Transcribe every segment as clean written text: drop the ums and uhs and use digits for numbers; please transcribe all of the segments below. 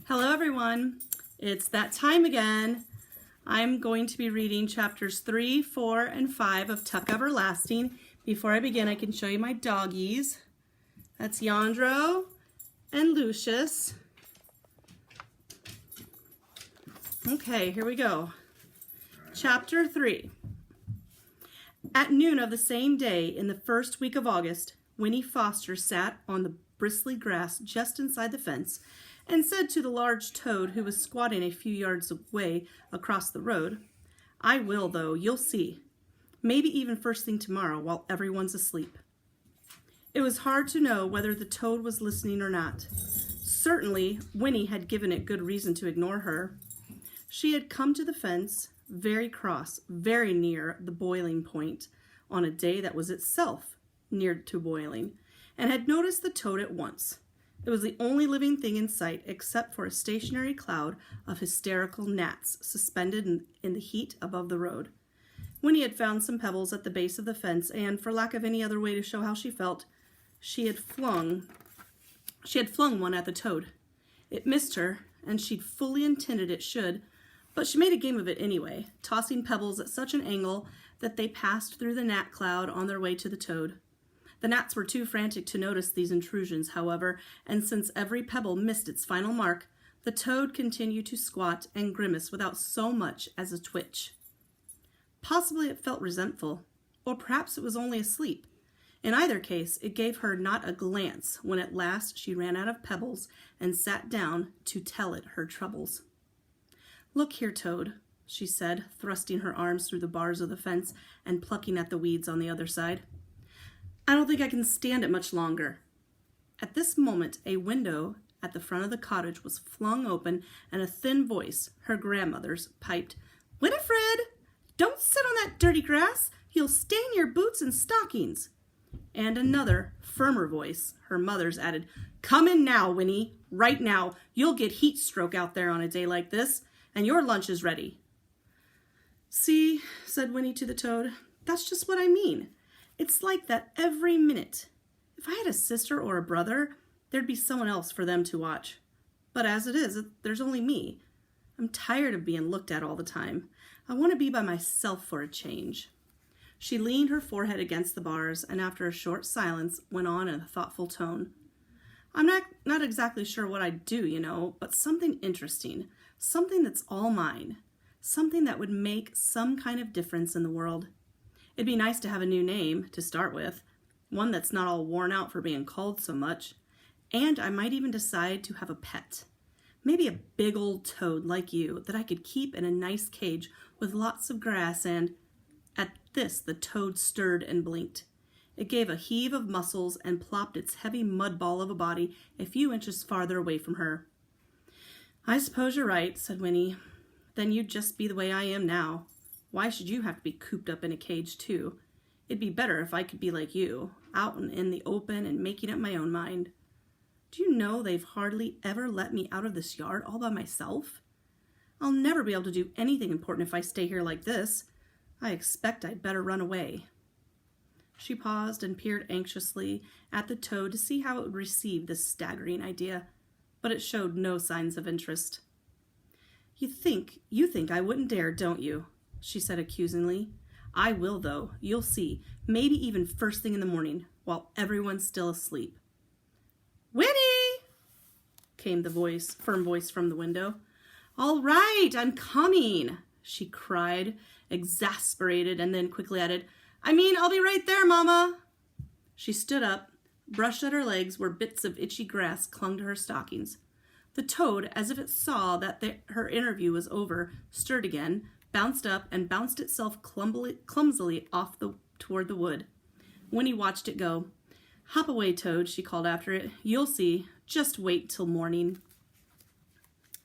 Hello everyone, it's that time again. I'm going to be reading chapters 3, 4, and 5 of Tuck Everlasting. Before I begin, I can show you my doggies. That's Yandro and Lucius. Okay, here we go. Chapter 3. At noon of the same day in the first week of August, Winnie Foster sat on the bristly grass just inside the fence and said to the large toad who was squatting a few yards away across the road, "I will, though, you'll see. Maybe even first thing tomorrow while everyone's asleep." It was hard to know whether the toad was listening or not. Certainly, Winnie had given it good reason to ignore her. She had come to the fence, very cross, very near the boiling point, on a day that was itself near to boiling, and had noticed the toad at once. It was the only living thing in sight except for a stationary cloud of hysterical gnats suspended in the heat above the road. Winnie had found some pebbles at the base of the fence, and for lack of any other way to show how she felt, she had flung one at the toad. It missed her, and she'd fully intended it should, but she made a game of it anyway, tossing pebbles at such an angle that they passed through the gnat cloud on their way to the toad. The gnats were too frantic to notice these intrusions, however, and since every pebble missed its final mark, the toad continued to squat and grimace without so much as a twitch. Possibly it felt resentful, or perhaps it was only asleep. In either case, it gave her not a glance when at last she ran out of pebbles and sat down to tell it her troubles. "Look here, Toad," she said, thrusting her arms through the bars of the fence and plucking at the weeds on the other side. "I don't think I can stand it much longer." At this moment, a window at the front of the cottage was flung open, and a thin voice, her grandmother's, piped, "Winifred, don't sit on that dirty grass. You'll stain your boots and stockings." And another, firmer voice, her mother's, added, "Come in now, Winnie, right now. You'll get heat stroke out there on a day like this, and your lunch is ready." "See," said Winnie to the toad, "that's just what I mean. It's like that every minute. If I had a sister or a brother, there'd be someone else for them to watch. But as it is, there's only me. I'm tired of being looked at all the time. I want to be by myself for a change." She leaned her forehead against the bars, and after a short silence, went on in a thoughtful tone. "I'm not exactly sure what I'd do, but something interesting. Something that's all mine. Something that would make some kind of difference in the world. It'd be nice to have a new name, to start with, one that's not all worn out for being called so much. And I might even decide to have a pet. Maybe a big old toad like you that I could keep in a nice cage with lots of grass and—" At this, the toad stirred and blinked. It gave a heave of muscles and plopped its heavy mud ball of a body a few inches farther away from her. "I suppose you're right," said Winnie. "Then you'd just be the way I am now. Why should you have to be cooped up in a cage, too? It'd be better if I could be like you, out and in the open and making up my own mind. Do you know they've hardly ever let me out of this yard all by myself? I'll never be able to do anything important if I stay here like this. I expect I'd better run away." She paused and peered anxiously at the toad to see how it would receive this staggering idea, but it showed no signs of interest. You think I wouldn't dare, don't you?" she said accusingly. "I will, though. You'll see. Maybe even first thing in the morning, while everyone's still asleep." "Winnie!" came the firm voice from the window. "All right, I'm coming," she cried, exasperated, and then quickly added, I'll be right there, Mama." She stood up, brushed at her legs where bits of itchy grass clung to her stockings. The toad, as if it saw that her interview was over, stirred again, bounced up, and bounced itself clumsily off toward the wood. Winnie watched it go. "Hop away, Toad," she called after it. "You'll see. Just wait till morning."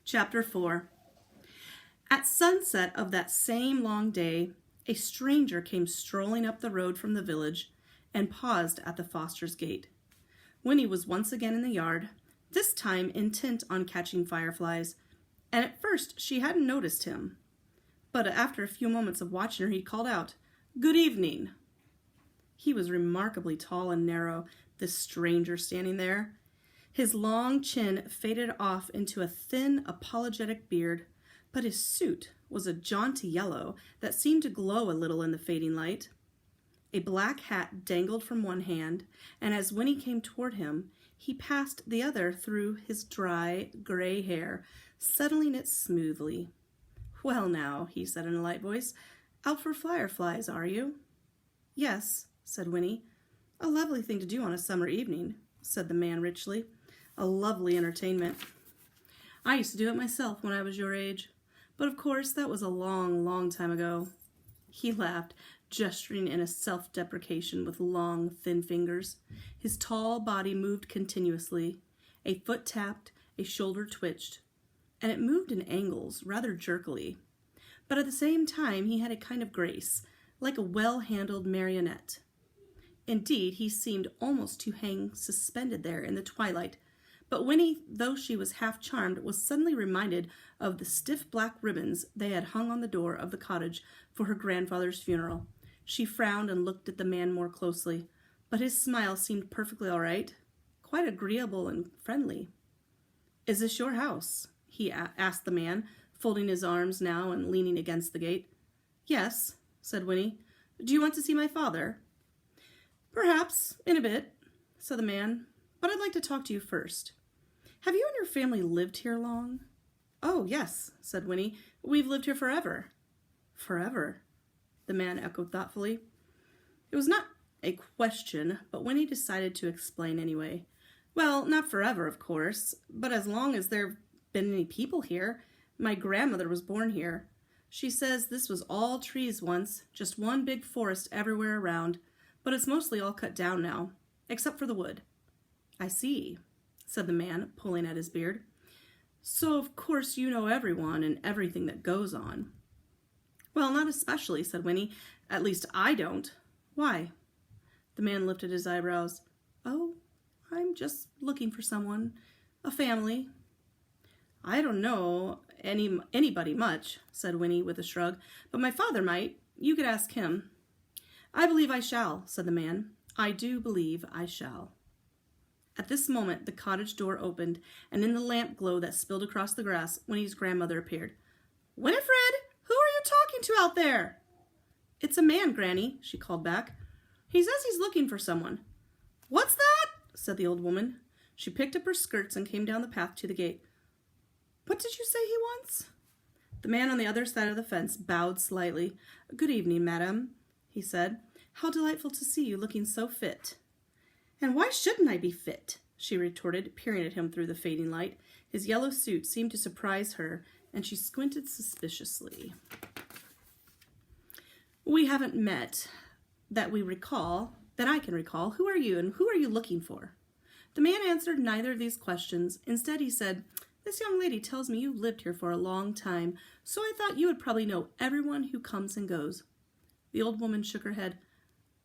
Chapter 4. At sunset of that same long day, a stranger came strolling up the road from the village and paused at the Foster's gate. Winnie was once again in the yard, this time intent on catching fireflies, and at first she hadn't noticed him. But after a few moments of watching her, he called out, "Good evening." He was remarkably tall and narrow, this stranger standing there. His long chin faded off into a thin, apologetic beard, but his suit was a jaunty yellow that seemed to glow a little in the fading light. A black hat dangled from one hand, and as Winnie came toward him, he passed the other through his dry, gray hair, settling it smoothly. "Well now," he said in a light voice, "out for fireflies, are you?" "Yes," said Winnie. "A lovely thing to do on a summer evening," said the man richly. "A lovely entertainment. I used to do it myself when I was your age. But of course that was a long, long time ago." He laughed, gesturing in a self-deprecation with long, thin fingers. His tall body moved continuously. A foot tapped, a shoulder twitched, and it moved in angles, rather jerkily. But at the same time he had a kind of grace, like a well-handled marionette. Indeed, he seemed almost to hang suspended there in the twilight, but Winnie, though she was half charmed, was suddenly reminded of the stiff black ribbons they had hung on the door of the cottage for her grandfather's funeral. She frowned and looked at the man more closely, but his smile seemed perfectly all right, quite agreeable and friendly. "Is this your house?" he asked the man, folding his arms now and leaning against the gate. "Yes," said Winnie. "Do you want to see my father?" "Perhaps, in a bit," said the man, "but I'd like to talk to you first. Have you and your family lived here long?" "Oh, yes," said Winnie. "We've lived here forever." "Forever?" the man echoed thoughtfully. It was not a question, but Winnie decided to explain anyway. "Well, not forever, of course, but as long as there have been any people here. My grandmother was born here. She says this was all trees once, just one big forest everywhere around, but it's mostly all cut down now, except for the wood." "I see," said the man, pulling at his beard. "So, of course, you know everyone and everything that goes on." "Well, not especially," said Winnie. "At least I don't." "Why?" The man lifted his eyebrows. "Oh, I'm just looking for someone. A family." "I don't know anybody much," said Winnie with a shrug, "but my father might. You could ask him." "I believe I shall," said the man. "I do believe I shall." At this moment the cottage door opened, and in the lamp glow that spilled across the grass, Winnie's grandmother appeared. "Winifred, who are you talking to out there?" "It's a man, Granny," she called back. "He says he's looking for someone." "What's that?" said the old woman. She picked up her skirts and came down the path to the gate. "What did you say he wants?" The man on the other side of the fence bowed slightly. "Good evening, madam," he said. "How delightful to see you looking so fit." "And why shouldn't I be fit?" she retorted, peering at him through the fading light. His yellow suit seemed to surprise her, and she squinted suspiciously. "We haven't met, that I can recall. Who are you, and who are you looking for?" The man answered neither of these questions. Instead, he said, "This young lady tells me you've lived here for a long time, so I thought you would probably know everyone who comes and goes." The old woman shook her head.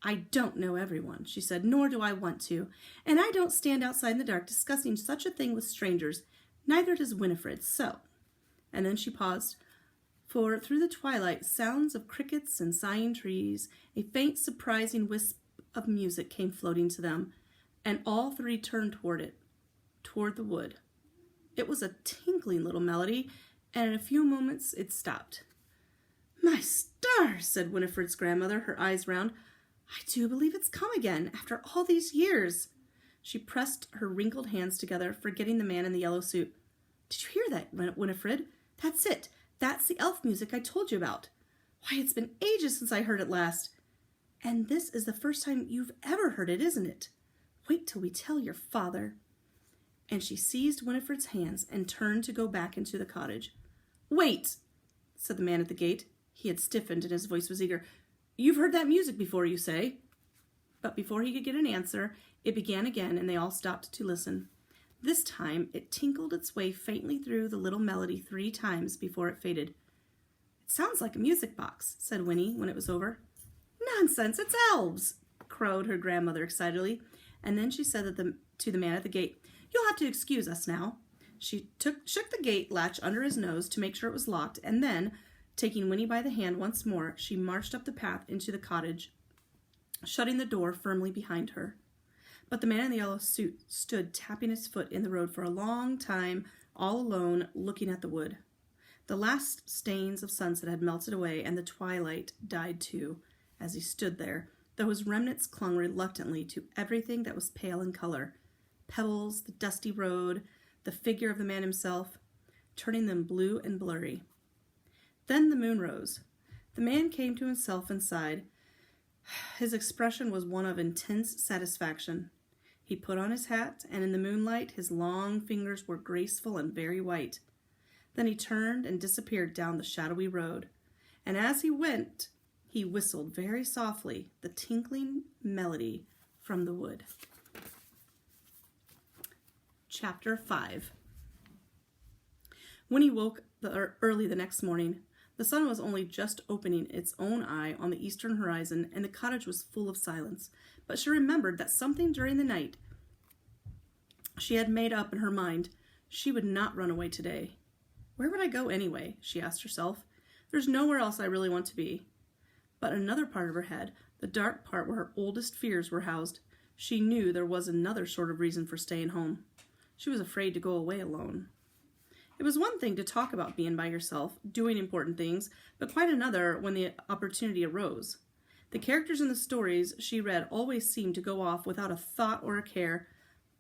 "I don't know everyone," she said, "nor do I want to, and I don't stand outside in the dark discussing such a thing with strangers. Neither does Winifred, so—" And then she paused, for through the twilight sounds of crickets and sighing trees, a faint, surprising wisp of music came floating to them, and all three turned toward the wood. It was a tinkling little melody, and in a few moments it stopped. "My stars," said Winifred's grandmother, her eyes round. "I do believe it's come again, after all these years." She pressed her wrinkled hands together, forgetting the man in the yellow suit. "Did you hear that, Winifred? That's it. That's the elf music I told you about. Why, it's been ages since I heard it last. And this is the first time you've ever heard it, isn't it? Wait till we tell your father." And she seized Winifred's hands and turned to go back into the cottage. "Wait," said the man at the gate. He had stiffened and his voice was eager. "You've heard that music before, you say?" But before he could get an answer, it began again, and they all stopped to listen. This time it tinkled its way faintly through the little melody 3 times before it faded. "It sounds like a music box," said Winnie when it was over. "Nonsense, it's elves," crowed her grandmother excitedly. And then she said to the man at the gate, "You'll have to excuse us now." She shook the gate latch under his nose to make sure it was locked, and then, taking Winnie by the hand once more, she marched up the path into the cottage, shutting the door firmly behind her. But the man in the yellow suit stood tapping his foot in the road for a long time, all alone, looking at the wood. The last stains of sunset had melted away, and the twilight died too, as he stood there, though his remnants clung reluctantly to everything that was pale in color. Pebbles, the dusty road, the figure of the man himself, turning them blue and blurry. Then the moon rose. The man came to himself and sighed. His expression was one of intense satisfaction. He put on his hat, and in the moonlight his long fingers were graceful and very white. Then he turned and disappeared down the shadowy road, and as he went, he whistled very softly the tinkling melody from the wood. Chapter 5. When he woke early the next morning, the sun was only just opening its own eye on the eastern horizon, and the cottage was full of silence. But she remembered that something during the night she had made up in her mind. She would not run away today. Where would I go anyway? She asked herself. There's nowhere else I really want to be. But in another part of her head, the dark part where her oldest fears were housed, she knew there was another sort of reason for staying home. She was afraid to go away alone. It was one thing to talk about being by yourself, doing important things, but quite another when the opportunity arose. The characters in the stories she read always seemed to go off without a thought or a care,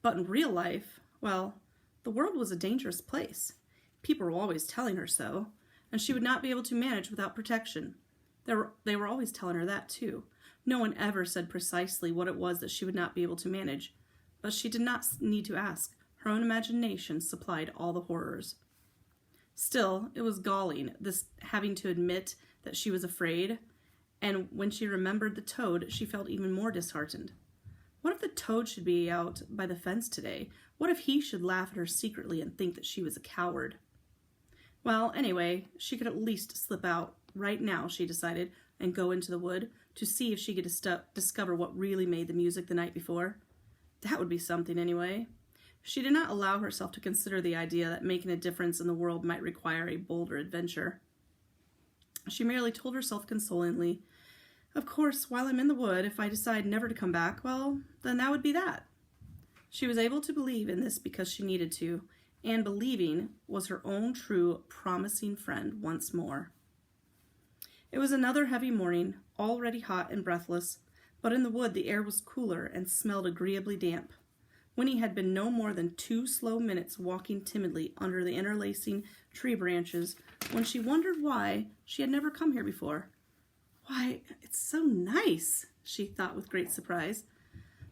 but in real life, well, the world was a dangerous place. People were always telling her so, and she would not be able to manage without protection. They were always telling her that, too. No one ever said precisely what it was that she would not be able to manage, but she did not need to ask. Her own imagination supplied all the horrors. Still, it was galling, this having to admit that she was afraid, and when she remembered the toad, she felt even more disheartened. What if the toad should be out by the fence today? What if he should laugh at her secretly and think that she was a coward? Well, anyway, she could at least slip out right now, she decided, and go into the wood to see if she could discover what really made the music the night before. That would be something anyway. She did not allow herself to consider the idea that making a difference in the world might require a bolder adventure. She merely told herself consolingly, of course, while I'm in the wood, if I decide never to come back, well, then that would be that. She was able to believe in this because she needed to, and believing was her own true, promising friend once more. It was another heavy morning, already hot and breathless, but in the wood the air was cooler and smelled agreeably damp. Winnie had been no more than 2 slow minutes walking timidly under the interlacing tree branches when she wondered why she had never come here before. Why, it's so nice, she thought with great surprise.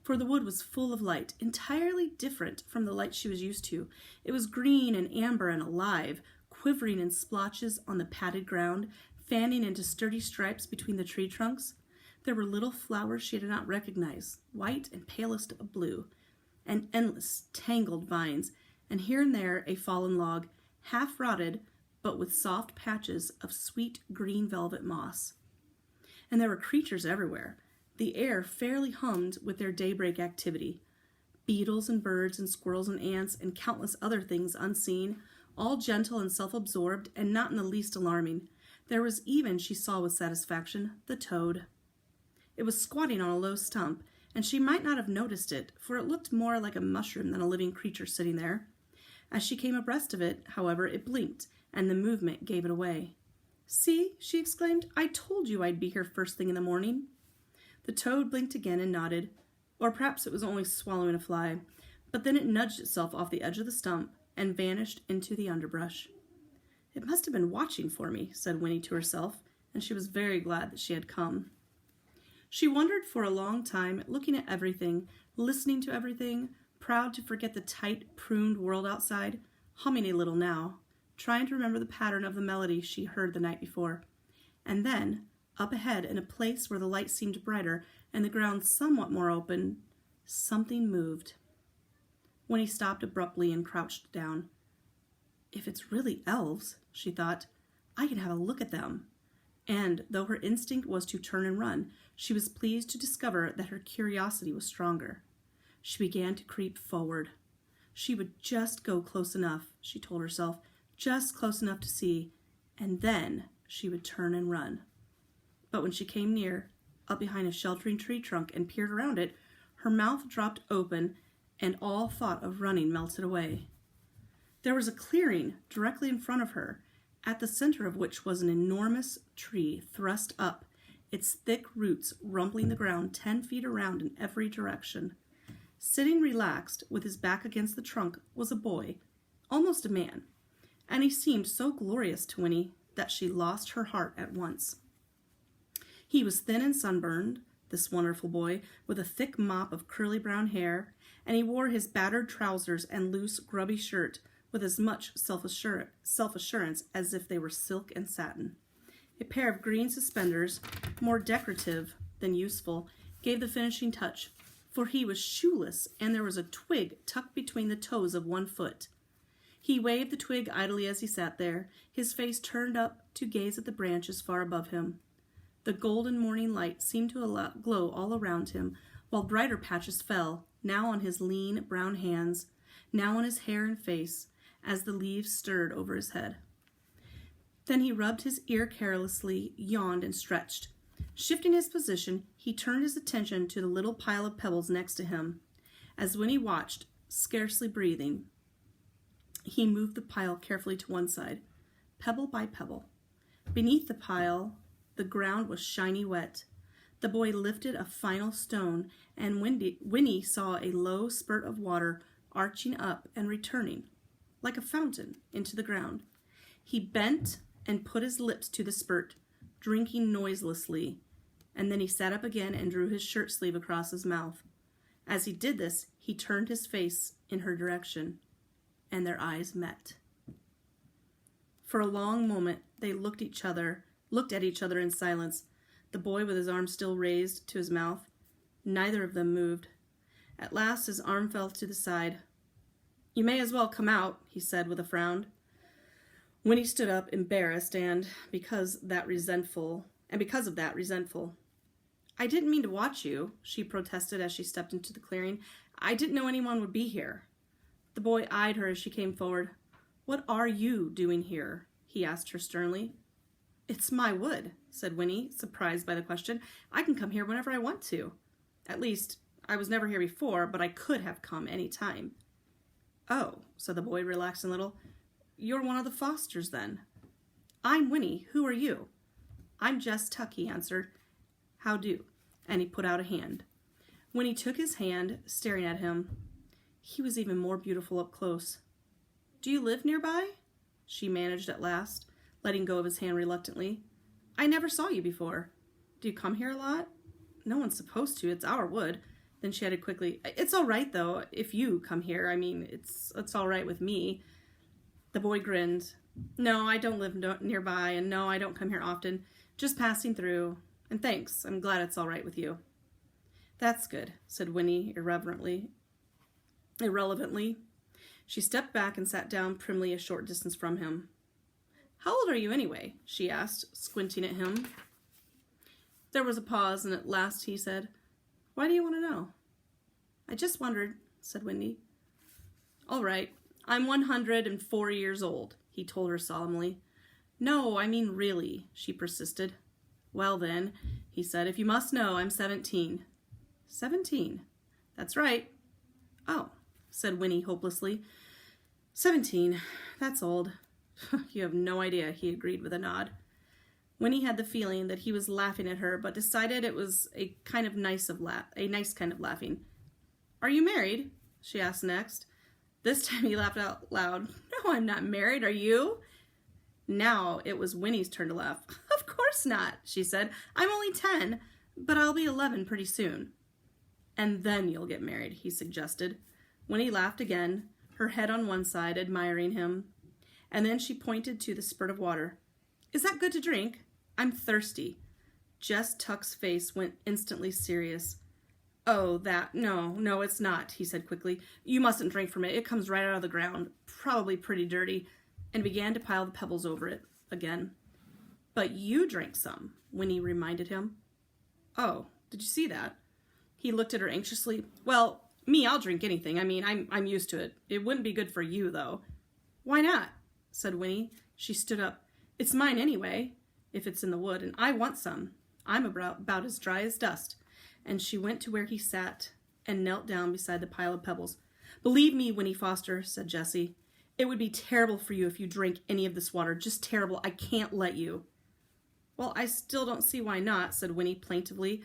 For the wood was full of light, entirely different from the light she was used to. It was green and amber and alive, quivering in splotches on the padded ground, fanning into sturdy stripes between the tree trunks. There were little flowers she did not recognize, white and palest of blue, and endless tangled vines, and here and there a fallen log, half rotted, but with soft patches of sweet green velvet moss. And there were creatures everywhere. The air fairly hummed with their daybreak activity. Beetles and birds and squirrels and ants and countless other things unseen, all gentle and self-absorbed and not in the least alarming. There was even, she saw with satisfaction, the toad. It was squatting on a low stump, and she might not have noticed it, for it looked more like a mushroom than a living creature sitting there. As she came abreast of it, however, it blinked, and the movement gave it away. "See," she exclaimed, "I told you I'd be here first thing in the morning." The toad blinked again and nodded, or perhaps it was only swallowing a fly, but then it nudged itself off the edge of the stump and vanished into the underbrush. "It must have been watching for me," said Winnie to herself, and she was very glad that she had come. She wondered for a long time, looking at everything, listening to everything, proud to forget the tight, pruned world outside, humming a little now, trying to remember the pattern of the melody she heard the night before. And then, up ahead, in a place where the light seemed brighter and the ground somewhat more open, something moved. Winnie stopped abruptly and crouched down. If it's really elves, she thought, I can have a look at them. And, though her instinct was to turn and run, she was pleased to discover that her curiosity was stronger. She began to creep forward. She would just go close enough, she told herself, just close enough to see, and then she would turn and run. But when she came near, up behind a sheltering tree trunk and peered around it, Her mouth dropped open, and all thought of running melted away. There was a clearing directly in front of her, at the center of which was an enormous tree thrust up, its thick roots rumbling the ground 10 feet around in every direction. Sitting relaxed, with his back against the trunk, was a boy, almost a man, and he seemed so glorious to Winnie that she lost her heart at once. He was thin and sunburned, this wonderful boy, with a thick mop of curly brown hair, and he wore his battered trousers and loose, grubby shirt with as much self-assurance as if they were silk and satin. A pair of green suspenders, more decorative than useful, gave the finishing touch, for he was shoeless, and there was a twig tucked between the toes of one foot. He waved the twig idly as he sat there, his face turned up to gaze at the branches far above him. The golden morning light seemed to glow all around him, while brighter patches fell, now on his lean brown hands, now on his hair and face, as the leaves stirred over his head. Then he rubbed his ear carelessly, yawned, and stretched. Shifting his position, he turned his attention to the little pile of pebbles next to him. As Winnie watched, scarcely breathing, he moved the pile carefully to one side, pebble by pebble. Beneath the pile, the ground was shiny wet. The boy lifted a final stone, and Winnie saw a low spurt of water arching up and returning, like a fountain, into the ground. He bent and put his lips to the spurt, drinking noiselessly, and then he sat up again and drew his shirt sleeve across his mouth. As he did this, he turned his face in her direction, and their eyes met. For a long moment, they looked at each other in silence, the boy with his arm still raised to his mouth. Neither of them moved. At last his arm fell to the side. "You may as well come out," he said with a frown. Winnie stood up, embarrassed, and because of that, resentful. "I didn't mean to watch you," she protested as she stepped into the clearing. "I didn't know anyone would be here." The boy eyed her as she came forward. "What are you doing here?" he asked her sternly. "It's my wood," said Winnie, surprised by the question. "I can come here whenever I want to. At least, I was never here before, but I could have come any time." "Oh," said the boy, relaxing a little. "You're one of the Fosters, then." "I'm Winnie. Who are you?" "I'm Jess Tuck," he answered. "How do?" And he put out a hand. Winnie took his hand, staring at him. He was even more beautiful up close. "Do you live nearby?" she managed at last, letting go of his hand reluctantly. "I never saw you before. Do you come here a lot?" "No one's supposed to. It's our wood." Then she added quickly, "It's all right, though, if you come here. I mean, it's all right with me." The boy grinned. "No, I don't live nearby, and no, I don't come here often. Just passing through. And thanks. I'm glad it's all right with you." "That's good," said Winnie irrelevantly. She stepped back and sat down primly a short distance from him. "How old are you anyway?" she asked, squinting at him. There was a pause, and at last he said, "Why do you want to know?" "I just wondered," said Winnie. "All right. I'm 104 years old," he told her solemnly. "No, I mean really," she persisted. "Well then," he said, "if you must know, I'm 17. 17? That's right." "Oh," said Winnie hopelessly. 17. That's old." "You have no idea," he agreed with a nod. Winnie had the feeling that he was laughing at her, but decided it was a nice kind of laughing. "Are you married?" she asked next. This time he laughed out loud. "No, I'm not married. Are you?" Now it was Winnie's turn to laugh. "Of course not," she said. "I'm only 10, but I'll be 11 pretty soon." "And then you'll get married," he suggested. Winnie laughed again, her head on one side, admiring him. And then she pointed to the spurt of water. "Is that good to drink? I'm thirsty." Jess Tuck's face went instantly serious. "Oh, that, no, it's not," he said quickly. "You mustn't drink from it. It comes right out of the ground, probably pretty dirty," and began to pile the pebbles over it again. "But you drank some," Winnie reminded him. "Oh, did you see that?" He looked at her anxiously. "Well, me, I'll drink anything. I mean, I'm used to it. It wouldn't be good for you, though." "Why not?" said Winnie. She stood up. "It's mine anyway, if it's in the wood, and I want some. I'm about as dry as dust." And she went to where he sat and knelt down beside the pile of pebbles. "Believe me, Winnie Foster," said Jessie, "it would be terrible for you if you drank any of this water. Just terrible. I can't let you." "Well, I still don't see why not," said Winnie plaintively.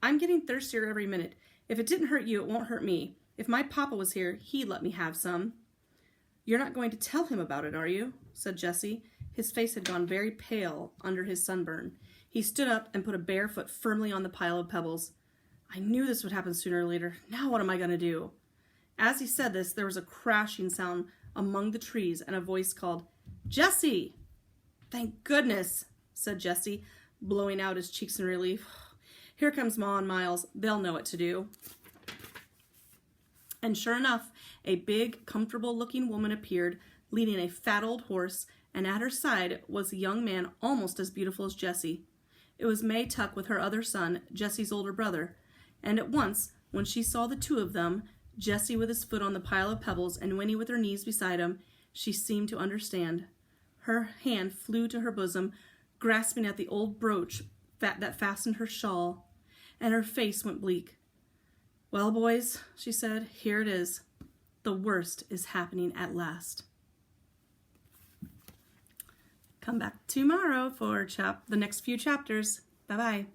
"I'm getting thirstier every minute. If it didn't hurt you, it won't hurt me. If my papa was here, he'd let me have some." "You're not going to tell him about it, are you?" said Jessie. His face had gone very pale under his sunburn. He stood up and put a bare foot firmly on the pile of pebbles. "I knew this would happen sooner or later. Now what am I going to do?" As he said this, there was a crashing sound among the trees, and a voice called, "Jessie!" "Thank goodness," said Jessie, blowing out his cheeks in relief. "Here comes Ma and Miles. They'll know what to do." And sure enough, a big, comfortable-looking woman appeared, leading a fat old horse, and at her side was a young man almost as beautiful as Jessie. It was May Tuck with her other son, Jessie's older brother, and at once, when she saw the two of them, Jessie with his foot on the pile of pebbles and Winnie with her knees beside him, she seemed to understand. Her hand flew to her bosom, grasping at the old brooch that fastened her shawl, and her face went bleak. "Well, boys," she said, "here it is. The worst is happening at last." Come back tomorrow for the next few chapters. Bye-bye.